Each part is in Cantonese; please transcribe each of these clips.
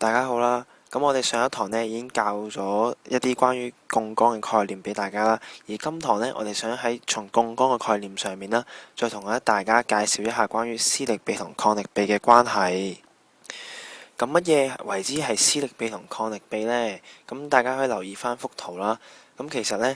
大家好啦，咁我哋上一堂呢已經教咗一啲關於槓桿嘅概念俾大家啦，而今堂呢，我哋想從槓桿嘅概念上面啦，再同大家介紹一下關於施力比同抗力比嘅關係。咁乜嘢為之係施力比同抗力比呢？咁大家可以留意翻幅圖啦。咁其實呢，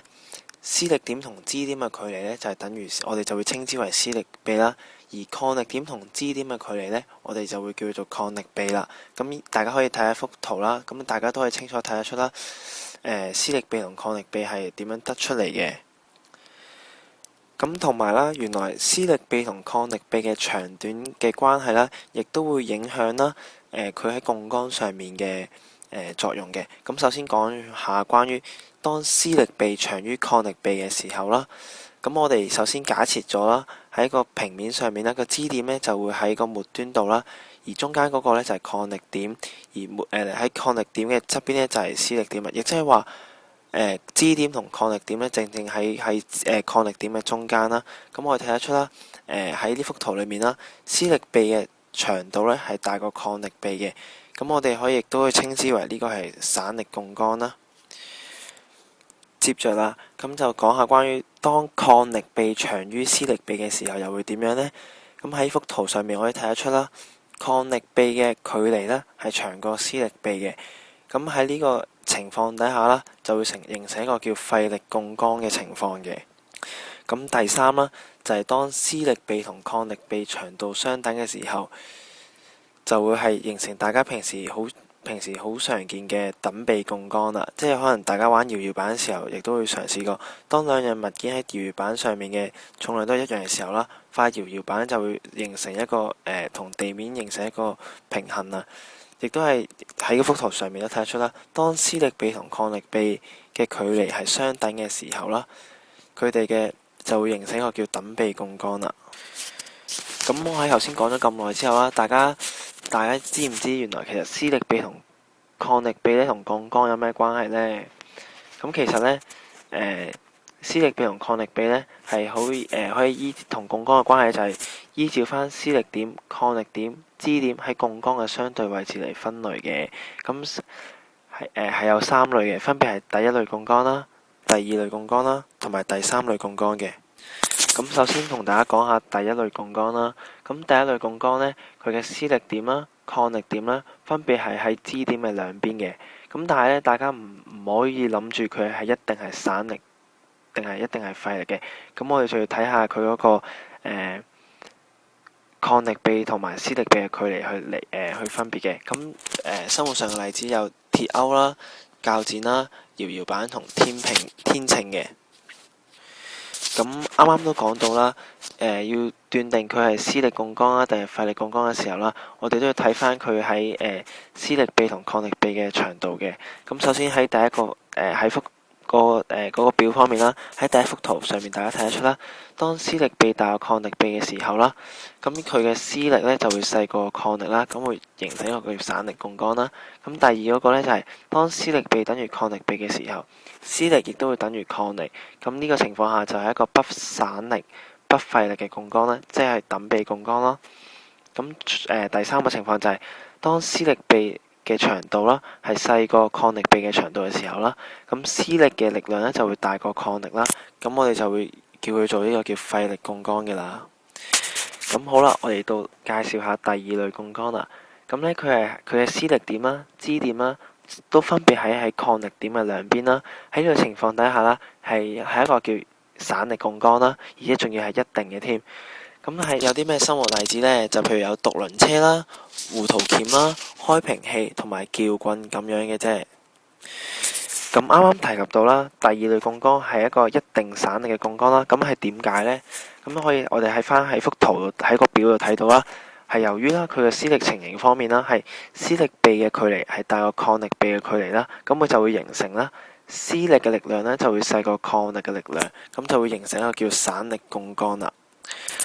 施力點同支點嘅距離呢，就係等於我哋就會稱之為施力比啦。而抗力點同支點嘅距離呢，我哋就會叫做抗力比啦。咁大家可以睇一幅圖啦，咁大家都可以清楚睇得出啦。施力比同抗力比係點樣得出嚟嘅？咁同埋啦，原來施力比同抗力比嘅長短嘅關係啦，亦都會影響啦。佢喺槓桿上面嘅作用嘅。咁首先講下關於當施力比長於抗力比嘅時候啦。咁我哋首先假設咗啦，喺個平面上面呢個支點呢就會喺個末端度啦，而中間嗰個呢就係抗力點，而喺抗力點嘅側邊呢就係施力點啊，亦即係話支點同抗力點呢正正喺抗力點嘅中間啦。咁我哋睇得出啦，喺呢幅圖裏面啦，施力比嘅長度呢係大過抗力比嘅，咁我哋亦都可以稱之為呢個係散力槓桿啦。接着啦，咁就講下關於當抗力比長於施力比嘅時候，又會點樣呢？咁喺幅圖上面可以睇得出啦，抗力比嘅距離呢係長過施力比嘅。咁喺呢個情況底下啦，就會形成一個叫費力槓桿嘅情況嘅。咁第三啦，就係當施力比同抗力比長度相等嘅時候，就會係形成大家平時好常見嘅等比槓桿啦，即係可能大家玩搖搖板嘅時候，亦都會嘗試過。當兩樣物件喺搖搖板上面嘅重量都係一樣嘅時候啦，塊搖搖板就會形成一個同地面形成一個平衡啦。亦都係喺嗰幅圖上面都睇得出啦。當施力比同抗力比嘅距離係相等嘅時候啦，佢哋嘅就會形成一個叫等比槓桿啦。咁我喺頭先講咗咁耐之後啦，大家知唔知原來其實施力比同抗力比咧同槓桿有咩關係呢？咁其實呢，施力比同抗力比呢係可以同槓桿嘅關係就係依照翻施力點、抗力點、支點喺槓桿嘅相對位置嚟分類嘅。咁係有三類嘅，分別係第一類槓桿啦、第二類槓桿啦，同埋第三類槓桿嘅。咁首先同大家講下第一類槓桿啦。咁第一類槓桿呢，佢嘅施力點啦、抗力點啦，分別係喺支點嘅兩邊嘅。咁但係咧，大家唔可以諗住佢係一定係散力，定係一定係費力嘅。咁我哋就要睇下佢嗰個抗力比同埋施力比嘅距離去分別嘅。咁生活上嘅例子有鐵鈎啦、鉸剪啦、搖搖板同天秤嘅。咁啱啱都講到啦，要斷定佢係施力槓桿啊定係費力槓桿嘅時候啦，我哋都要睇翻佢喺施力比同抗力比嘅長度嘅。咁首先喺第一個喺嗰個表方面啦，喺第一幅圖上面大家睇得出啦，當施力比大過抗力比嘅時候啦，咁佢嘅施力呢就會細過抗力啦，咁會形成一個叫散力槓桿啦。咁第二嗰個呢就係當施力比等於抗力比嘅時候，施力亦都會等於抗力。咁呢個情況下就係一個不散力、不費力嘅槓桿啦，即係等比槓桿啦。咁第三個情況就係當施力比嘅長度啦係細過抗力比嘅長度嘅時候啦，咁施力嘅力量咧就會大過抗力啦，咁我哋就會叫佢做呢個叫費力槓桿嘅啦。咁好啦，我哋到介紹下第二類槓桿啦。咁咧佢嘅施力點啦、支點啦，都分別喺抗力點嘅兩邊啦。喺呢個情況底下啦，係一個叫散力槓桿啦，而且仲要係一定嘅添。咁係有啲咩生活例子呢？就譬如有獨輪車啦、胡桃鉗啦、開瓶器同埋撬棍咁樣嘅啫。咁啱啱提及到啦，第二類槓桿係一個一定散力嘅槓桿啦。咁係點解呢？咁我哋喺幅圖度喺個表度睇到啦，係由於啦佢嘅施力情形方面啦，係施力比嘅距離係大過抗力比嘅距離啦，咁佢就會形成啦施力嘅力量呢就會細過抗力嘅力量，咁就會形成一個叫散力槓桿啦。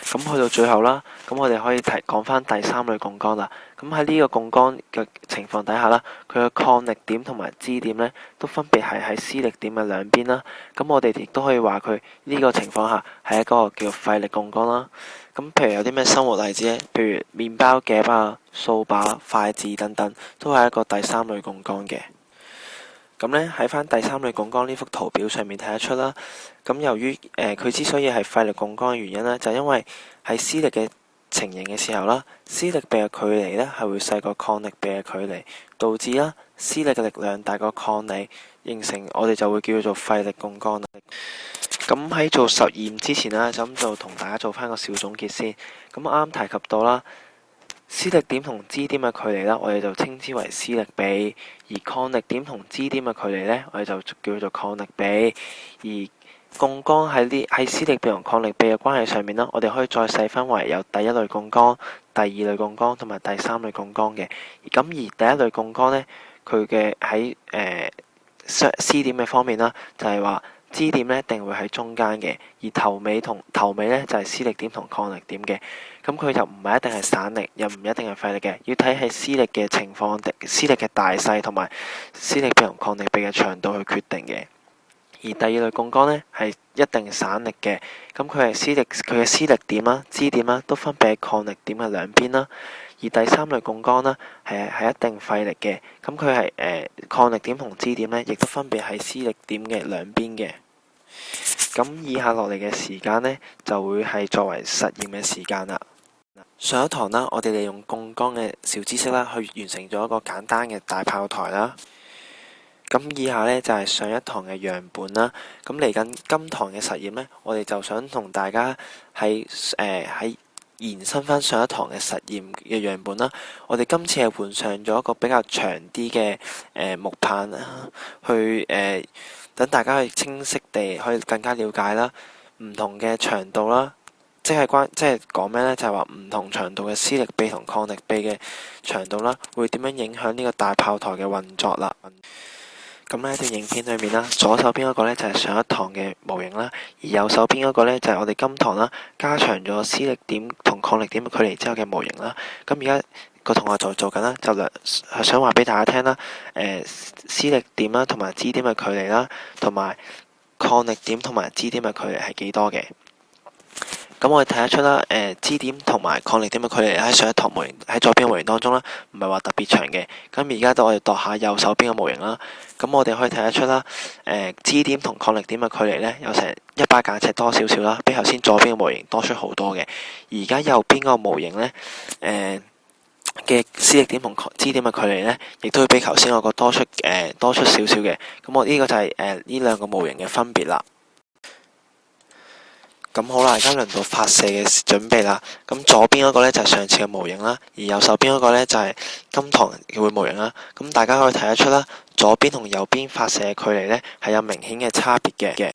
咁去到最後啦，咁我哋可以講翻第三類槓桿啦。咁喺呢個槓桿嘅情況底下啦，佢嘅抗力點同埋支點呢，都分別係喺施力點嘅兩邊啦。咁我哋亦都可以話佢呢個情況下係一個叫廢力槓桿啦。咁譬如有啲咩生活例子呢？譬如麵包夾啊、掃把、筷子等等，都係一個第三類槓桿嘅。咁呢，喺翻第三類槓桿呢幅圖表上面睇得出啦。咁由於佢之所以係廢力槓桿嘅原因呢，就因為喺施力嘅情形嘅時候啦，施力臂嘅距離呢係會細過抗力臂嘅距離，導致啦施力嘅力量大過抗力，形成我哋就會叫做廢力槓桿啦。咁喺做實驗之前啦，就同大家做翻個小總結先。咁啱提及到啦，施力點同支點嘅距離啦，我哋就稱之為施力臂；而抗力點同支點嘅距離呢，我哋就叫做抗力臂。而槓桿喺施力臂同抗力臂嘅關係上面啦，我哋可以再細分為有第一類槓桿、第二類槓桿同埋第三類槓桿嘅。咁而第一類槓桿呢，佢嘅喺施點嘅方面啦，就係話支點呢一定會喺中間嘅，而頭尾呢就係施力點同抗力點嘅。咁佢就唔係一定係散力，又唔一定係廢力嘅，要睇係施力嘅情況、施力嘅大細同埋施力臂同抗力臂嘅長度去決定嘅。而第二類槓桿呢係一定散力嘅，咁佢嘅施力點啦、支點啦都分別喺抗力點嘅兩邊啦。而第三類槓桿呢係一定廢力嘅，咁佢係抗力點同支點呢亦都分別喺施力點嘅兩邊嘅。咁以下落嚟嘅時間呢，就會係作為實驗嘅時間啦。上一堂啦，我哋利用槓桿嘅小知識啦，去完成咗一個簡單嘅大炮台啦。咁以下呢，就係上一堂嘅樣本啦。咁嚟緊今堂嘅實驗呢，我哋就想同大家喺延伸翻上一堂嘅實驗嘅樣本啦。我哋今次係換上咗一個比較長啲嘅木棒啦，去等大家去清晰地可以更加了解啦，唔同嘅長度啦，即係講咩呢？就係話唔同長度嘅施力臂同抗力臂嘅長度啦，會點樣影響呢個大炮台嘅運作啦？咁呢條影片裏面啦，左手邊嗰個呢就係上一堂嘅模型啦，而右手邊嗰個呢就係我哋今堂啦加長咗施力點同抗力點嘅距離之後嘅模型啦。咁而家個同學就做緊啦，就想話俾大家聽啦，施力點啦同埋支點嘅距離啦，同埋抗力點同埋支點嘅距離係幾多嘅？咁我哋睇得出啦，支點同埋抗力點嘅距離喺上一堂模型喺左邊模型當中啦，唔係話特別長嘅。咁而家我哋度下右手邊嘅模型啦，咁我哋可以睇得出啦，支點同抗力點嘅距離呢，有成100簡尺多少少啦，比頭先左邊嘅模型多出好多嘅。而家右邊個模型呢，嘅施力點同支點嘅距離呢，亦都會比頭先嗰個多出少少嘅。咁我呢個就係呢兩個模型嘅分別啦。咁好啦，而家輪到發射嘅準備啦。咁左邊嗰個呢就係上次嘅模型啦，而右手邊嗰個呢就係今堂嘅模型啦。咁大家可以睇得出啦，左邊同右邊發射嘅距離呢係有明顯嘅差別嘅。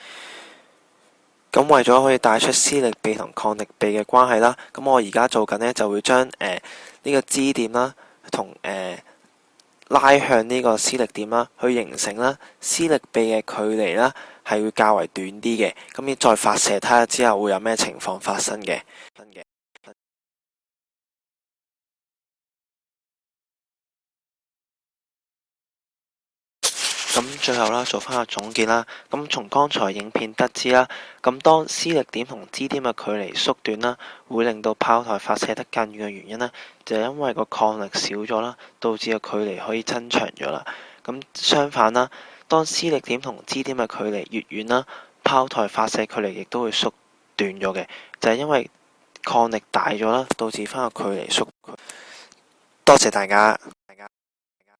咁為咗可以帶出施力臂同抗力臂嘅關係啦，咁我而家做緊呢就會將呢個支點啦同拉向呢個施力點啦，去形成啦施力臂嘅距離啦，係會較為短啲嘅。咁你再發射睇下之後會有咩情況發生嘅。咁最後啦，做翻個總結啦。咁從剛才影片得知啦，咁當施力點同支點嘅距離縮短啦，會令到炮台發射得更遠嘅原因呢，就係因為個抗力少咗啦，導致個距離可以增長咗啦。咁相反啦，當施力點同支點嘅距離越遠啦，炮台發射距離亦都會縮短咗嘅，就係因為抗力大咗啦，導致翻個距離縮。多謝大家。